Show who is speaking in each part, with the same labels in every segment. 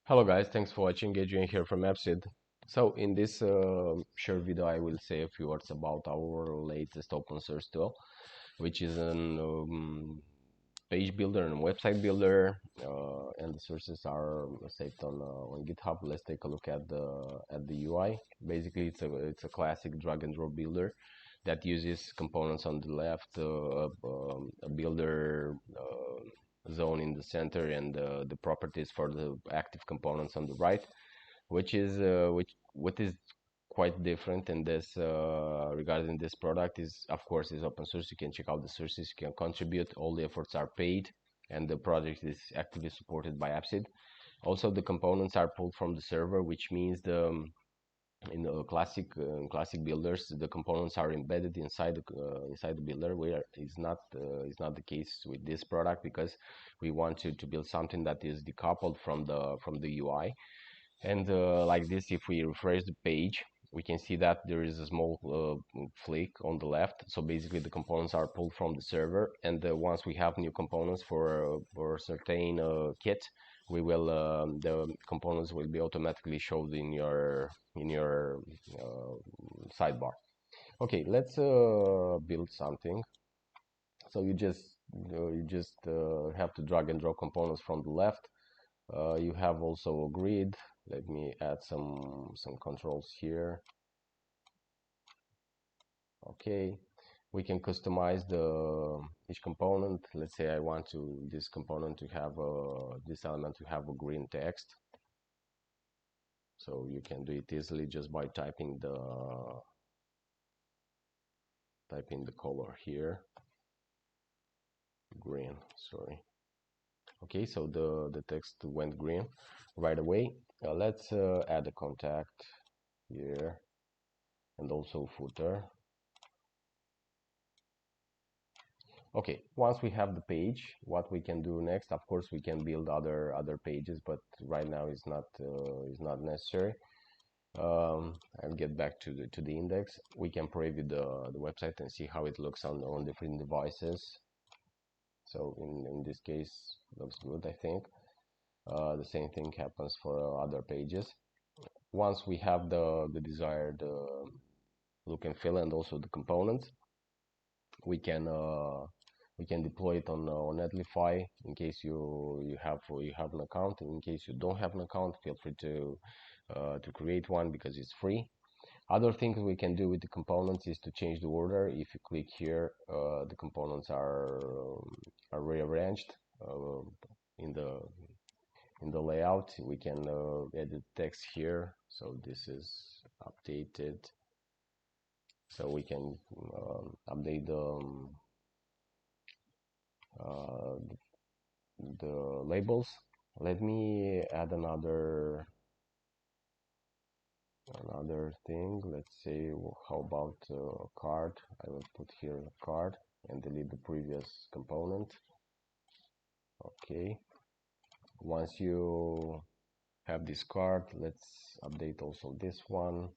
Speaker 1: Hello guys, thanks for watching. Adrian here from Appsid. So in this short video I will say a few words about our latest open source tool, which is an page builder and website builder, and the sources are saved on GitHub. Let's take a look at the UI. Basically, it's a classic drag and drop builder that uses components on the left, a builder zone in the center, and the properties for the active components on the right, which is what is quite different in this regarding this product is, of course, is open source. You can check out the sources, you can contribute, all the efforts are paid, and the project is actively supported by Appsid. Also, the components are pulled from the server, which means the in the classic builders, the components are embedded inside the builder, where is not the case with this product, because we want to build something that is decoupled from the UI. And like this, if we refresh the page, we can see that there is a small flick on the left. So basically the components are pulled from the server, and once we have new components for a certain kit, we will the components will be automatically showed in your sidebar. Okay, let's build something. So you just have to drag and drop components from the left. You have also a grid. Let me add some controls here. Okay, we can customize the each component. Let's say I want this component to have this element to have a green text. So you can do it easily just by typing the color here. Green, sorry. Okay, so the text went green right away. Let's add a contact here and also footer. Okay, once we have the page, what we can do next, of course, we can build other pages, but right now is not necessary. I'll get back to the index. We can preview the website and see how it looks on different devices. So in this case, looks good, I think. The same thing happens for other pages. Once we have the desired look and feel and also the components, we can deploy it on Netlify in case you have an account. In case you don't have an account, feel free to create one because it's free. Other things we can do with the components is to change the order. If you click here, the components are rearranged in the layout. We can edit text here, so this is updated. So we can update uh, the labels. Let me add another thing. Let's say, how about a card? I will put here a card and delete the previous component. Okay, once you have this card, let's update also this one.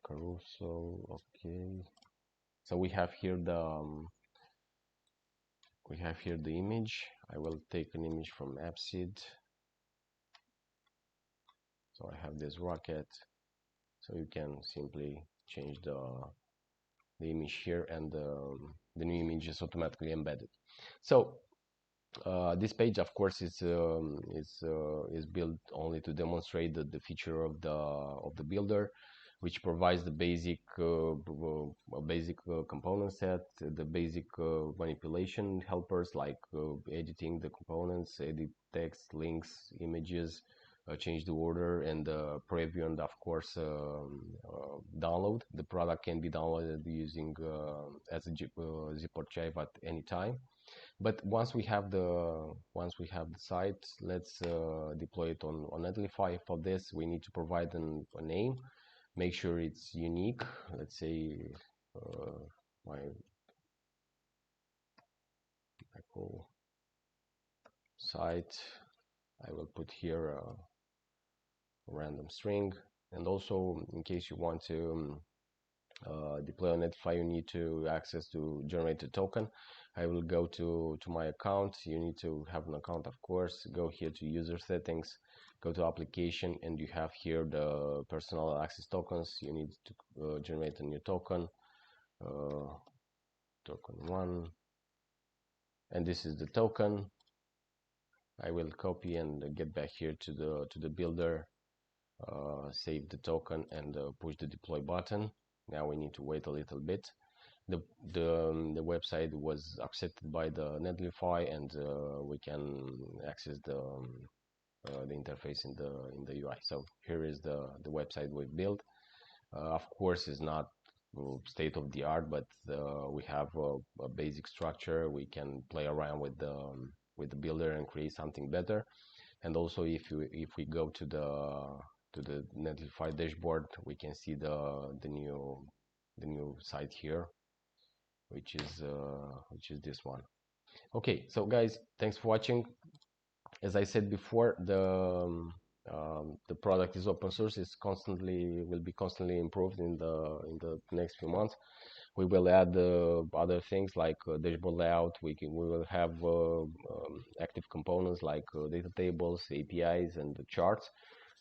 Speaker 1: Carousel. Okay, so we have here the image. I will take an image from Appsid. So I have this rocket, so you can simply change the image here, and the new image is automatically embedded. So this page, of course, is built only to demonstrate the feature of the builder, which provides the basic component set, the basic manipulation helpers like editing the components, edit text, links, images, change the order, and preview, and of course download. The product can be downloaded using as a zip archive at any time. But once we have the site, let's deploy it on Netlify. For this, we need to provide a name. Make sure it's unique. Let's say my Apple site. I will put here a random string. And also, in case you want to deploy on Netlify, you need to access to generate a token. I will go to my account. You need to have an account, of course. Go here to user settings, go to application, and you have here the personal access tokens. You need to generate a new token, token 1, and this is the token. I will copy and get back here to the builder, save the token, and push the deploy button. Now we need to wait a little bit. The website was accepted by the Netlify, and we can access the interface in the UI. So here is the website we built. Of course, it's not state of the art, but we have a basic structure. We can play around with the builder and create something better. And also, if we go to the Netlify dashboard, we can see the new site here, which is this one. Okay, so guys, thanks for watching. As I said before, the product is open source. It's will be constantly improved in the next few months. We will add other things like dashboard layout. We will have active components like data tables, APIs, and the charts.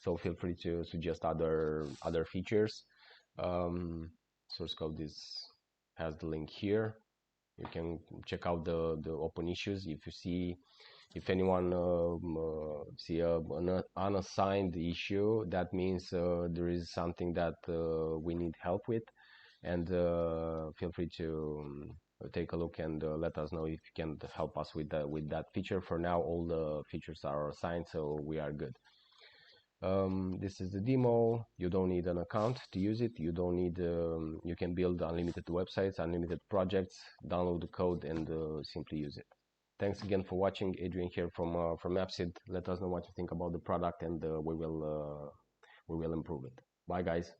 Speaker 1: So feel free to suggest other features. Source code has the link here. You can check out the open issues. If anyone see an unassigned issue, that means there is something that we need help with, and feel free to take a look and let us know if you can help us with that feature. For now, all the features are assigned, so we are good. This is the demo. You don't need an account to use it. You don't need you can build unlimited websites, unlimited projects, download the code, and simply use it. Thanks again for watching. Adrian here from Appsid. Let us know what you think about the product, and we will improve it. Bye guys.